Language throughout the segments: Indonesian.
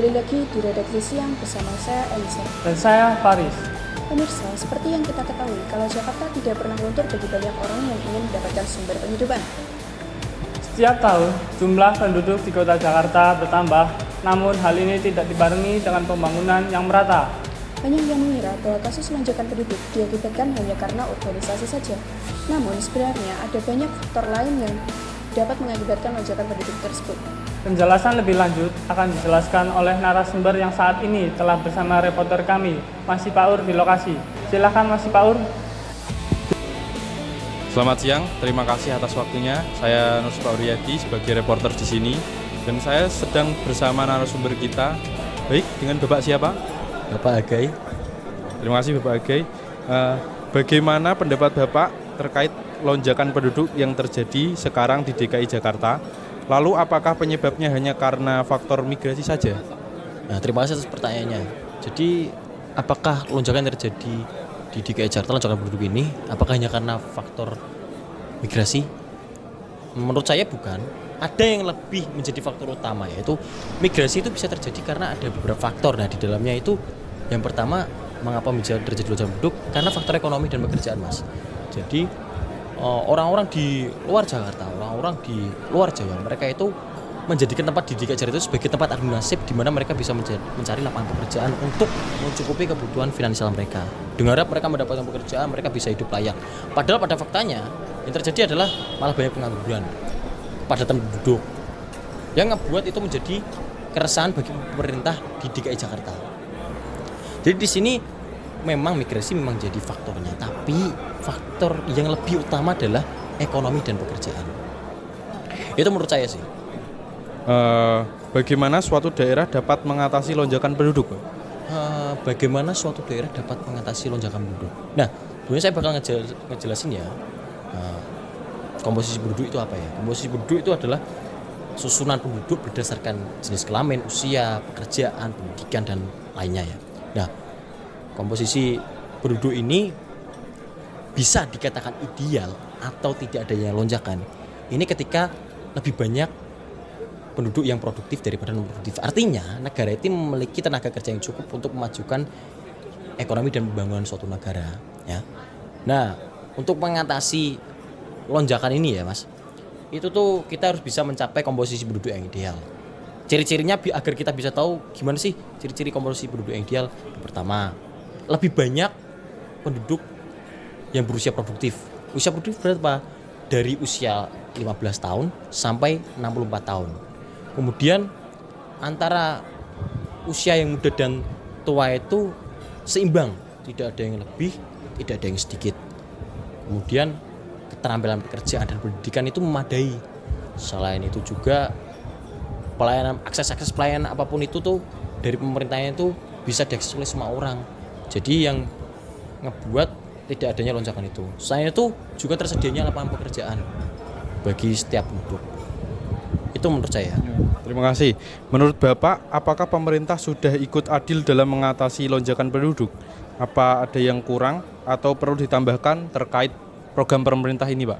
Kembali lagi di Redaksi Siang bersama saya Elisa. Dan saya Faris. Pemirsa, seperti yang kita ketahui, kalau Jakarta tidak pernah luntur bagi banyak orang yang ingin mendapatkan sumber penghidupan. Setiap tahun, jumlah penduduk di kota Jakarta bertambah, namun hal ini tidak dibarengi dengan pembangunan yang merata. Banyak yang mengira bahwa kasus lonjakan penduduk diakibatkan hanya karena urbanisasi saja. Namun sebenarnya ada banyak faktor lain yang dapat mengakibatkan lonjakan penduduk tersebut. Penjelasan lebih lanjut akan dijelaskan oleh narasumber yang saat ini telah bersama reporter kami, Mas Sipaur di lokasi. Silakan Mas Sipaur. Selamat siang, terima kasih atas waktunya. Saya Nur Sipauriyadi sebagai reporter di sini dan saya sedang bersama narasumber kita. Baik, dengan Bapak siapa? Bapak Agai. Terima kasih Bapak Agai. Bagaimana pendapat Bapak terkait lonjakan penduduk yang terjadi sekarang di DKI Jakarta? Lalu apakah penyebabnya hanya karena faktor migrasi saja? Nah, terima kasih atas pertanyaannya. Jadi, apakah lonjakan yang terjadi di DKI Jakarta, lonjakan penduduk ini, apakah hanya karena faktor migrasi? Menurut saya bukan. Ada yang lebih menjadi faktor utama, yaitu migrasi itu bisa terjadi karena ada beberapa faktor. Nah, di dalamnya itu yang pertama, mengapa terjadi lonjakan penduduk? Karena faktor ekonomi dan pekerjaan, Mas. Jadi orang-orang di luar Jakarta, orang-orang di luar Jawa, mereka itu menjadikan tempat di DKI Jakarta itu sebagai tempat administratif di mana mereka bisa mencari lapangan pekerjaan untuk mencukupi kebutuhan finansial mereka. Dengan harap mereka mendapatkan pekerjaan, mereka bisa hidup layak. Padahal pada faktanya yang terjadi adalah malah banyak pengangguran, kepadatan penduduk, yang ngebuat itu menjadi keresahan bagi pemerintah di DKI Jakarta. Jadi di sini memang migrasi memang jadi faktornya, tapi faktor yang lebih utama adalah ekonomi dan pekerjaan. Itu menurut saya sih. Bagaimana suatu daerah dapat mengatasi lonjakan penduduk? Bagaimana suatu daerah dapat mengatasi lonjakan penduduk? Nah, sebenarnya saya bakal ngejelasin ya. Komposisi penduduk itu apa ya? Komposisi penduduk itu adalah susunan penduduk berdasarkan jenis kelamin, usia, pekerjaan, pendidikan dan lainnya ya. Nah, komposisi penduduk ini bisa dikatakan ideal atau tidak adanya lonjakan. Ini ketika lebih banyak penduduk yang produktif daripada non produktif. Artinya negara itu memiliki tenaga kerja yang cukup untuk memajukan ekonomi dan pembangunan suatu negara. Ya. Nah, untuk mengatasi lonjakan ini ya Mas, itu tuh kita harus bisa mencapai komposisi penduduk yang ideal. Ciri-cirinya agar kita bisa tahu gimana sih ciri-ciri komposisi penduduk yang ideal. Yang pertama, lebih banyak penduduk yang berusia produktif. Usia produktif berapa? Dari usia 15 tahun sampai 64 tahun. Kemudian antara usia yang muda dan tua itu seimbang, tidak ada yang lebih, tidak ada yang sedikit. Kemudian keterampilan pekerjaan dan pendidikan itu memadai. Selain itu juga akses pelayanan apapun itu tuh dari pemerintahnya itu bisa diakses oleh semua orang. Jadi yang ngebuat tidak adanya lonjakan itu. Selain itu juga tersedianya lapangan pekerjaan bagi setiap penduduk. Itu menurut saya. Terima kasih. Menurut Bapak, apakah pemerintah sudah ikut adil dalam mengatasi lonjakan penduduk? Apa ada yang kurang atau perlu ditambahkan terkait program pemerintah ini, Pak?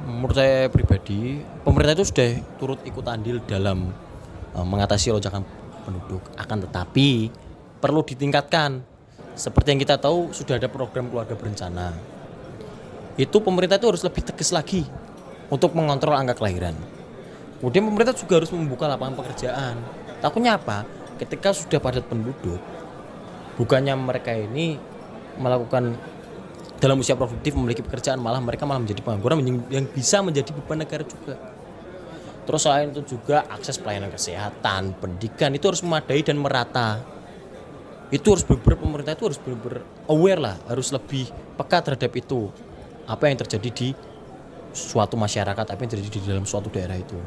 Menurut saya pribadi, pemerintah itu sudah turut ikut andil dalam mengatasi lonjakan penduduk. Akan tetapi perlu ditingkatkan. Seperti yang kita tahu sudah ada program keluarga berencana. Itu pemerintah itu harus lebih tegas lagi untuk mengontrol angka kelahiran. Kemudian pemerintah juga harus membuka lapangan pekerjaan. Takutnya apa? Ketika sudah padat penduduk, bukannya mereka ini melakukan dalam usia produktif memiliki pekerjaan, malah mereka menjadi pengangguran yang bisa menjadi beban negara juga. Terus selain itu juga akses pelayanan kesehatan, pendidikan itu harus memadai dan merata. Itu harus pemerintah itu harus benar-benar aware lah, harus lebih peka terhadap itu. Apa yang terjadi di suatu masyarakat, apa yang terjadi di dalam suatu daerah itu.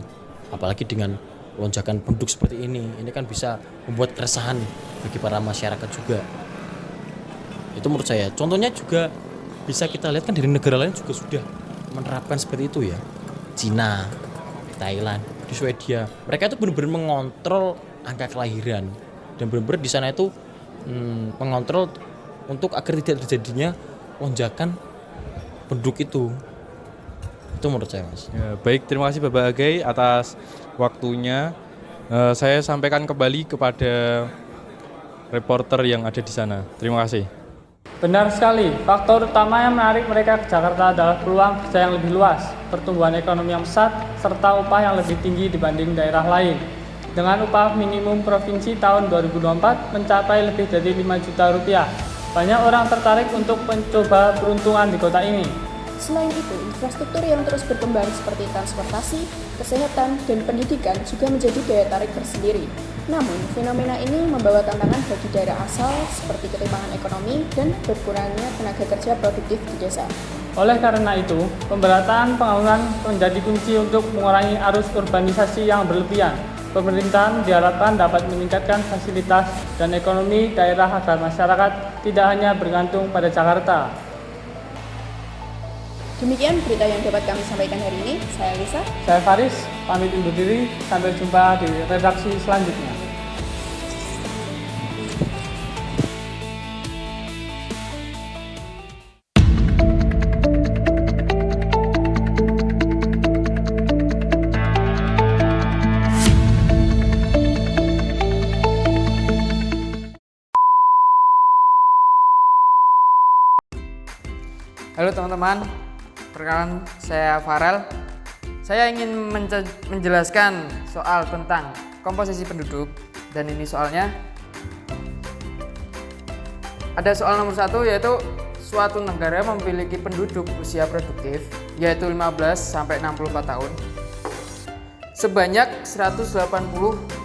Apalagi dengan lonjakan penduduk seperti ini kan bisa membuat keresahan bagi para masyarakat juga. Itu menurut saya. Contohnya juga bisa kita lihat kan dari negara lain juga sudah menerapkan seperti itu ya. Cina, Thailand, di Swedia, mereka itu benar-benar mengontrol angka kelahiran dan benar-benar di sana itu mengontrol untuk agar tidak terjadinya lonjakan penduduk itu. Itu menurut saya Mas. Ya, baik, terima kasih Bapak Agai atas waktunya. Saya sampaikan kembali kepada reporter yang ada di sana. Terima kasih. Benar sekali, faktor utama yang menarik mereka ke Jakarta adalah peluang kerja yang lebih luas, pertumbuhan ekonomi yang pesat, serta upah yang lebih tinggi dibanding daerah lain. Dengan upah minimum provinsi tahun 2024 mencapai lebih dari 5 juta rupiah, banyak orang tertarik untuk mencoba peruntungan di kota ini. Selain itu, infrastruktur yang terus berkembang seperti transportasi, kesehatan, dan pendidikan juga menjadi daya tarik tersendiri. Namun, fenomena ini membawa tantangan bagi daerah asal seperti ketimpangan ekonomi dan berkurangnya tenaga kerja produktif di desa. Oleh karena itu, pemerataan pembangunan menjadi kunci untuk mengurangi arus urbanisasi yang berlebihan. Pemerintahan diharapkan dapat meningkatkan fasilitas dan ekonomi daerah agar masyarakat tidak hanya bergantung pada Jakarta. Demikian berita yang dapat kami sampaikan hari ini. Saya Lisa. Saya Faris, pamit undur diri. Sampai jumpa di redaksi selanjutnya. Halo teman-teman, perkenalkan saya Farel. Saya ingin menjelaskan soal tentang komposisi penduduk, dan ini soalnya ada soal nomor 1, yaitu suatu negara memiliki penduduk usia produktif yaitu 15 sampai 64 tahun sebanyak 180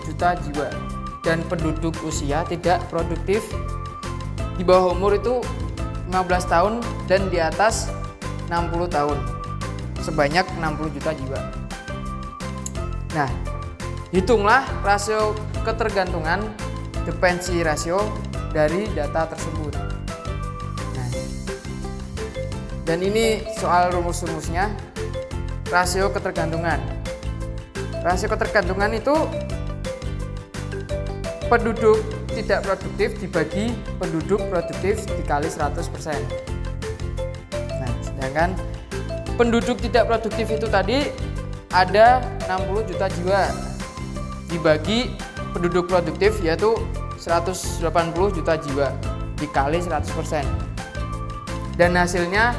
juta jiwa, dan penduduk usia tidak produktif di bawah umur itu 15 tahun dan di atas 60 tahun sebanyak 60 juta jiwa. Nah, hitunglah rasio ketergantungan dependency ratio dari data tersebut. Nah, dan ini soal rumus-rumusnya. Rasio ketergantungan. Rasio ketergantungan itu penduduk tidak produktif dibagi penduduk produktif dikali 100%. Nah, sedangkan penduduk tidak produktif itu tadi ada 60 juta jiwa dibagi penduduk produktif yaitu 180 juta jiwa dikali 100%. Dan hasilnya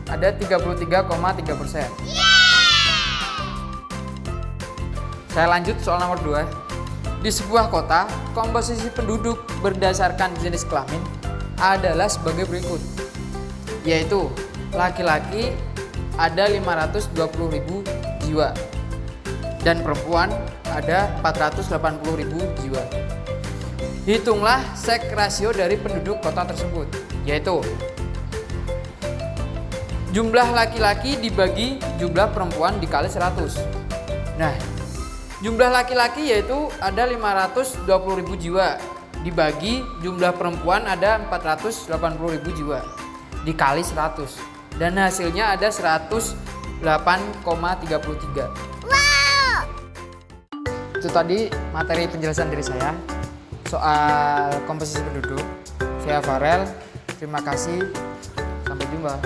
ada 33,3%. Saya lanjut soal nomor 2. Di sebuah kota, komposisi penduduk berdasarkan jenis kelamin adalah sebagai berikut, yaitu laki-laki ada 520.000 jiwa dan perempuan ada 480.000 jiwa. Hitunglah seks rasio dari penduduk kota tersebut, yaitu jumlah laki-laki dibagi jumlah perempuan dikali 100. Nah, jumlah laki-laki yaitu ada 520.000 jiwa dibagi jumlah perempuan ada 480.000 jiwa dikali 100, dan hasilnya ada 108,33. Wow! Itu tadi materi penjelasan dari saya soal komposisi penduduk. Saya Farel, terima kasih, sampai jumpa.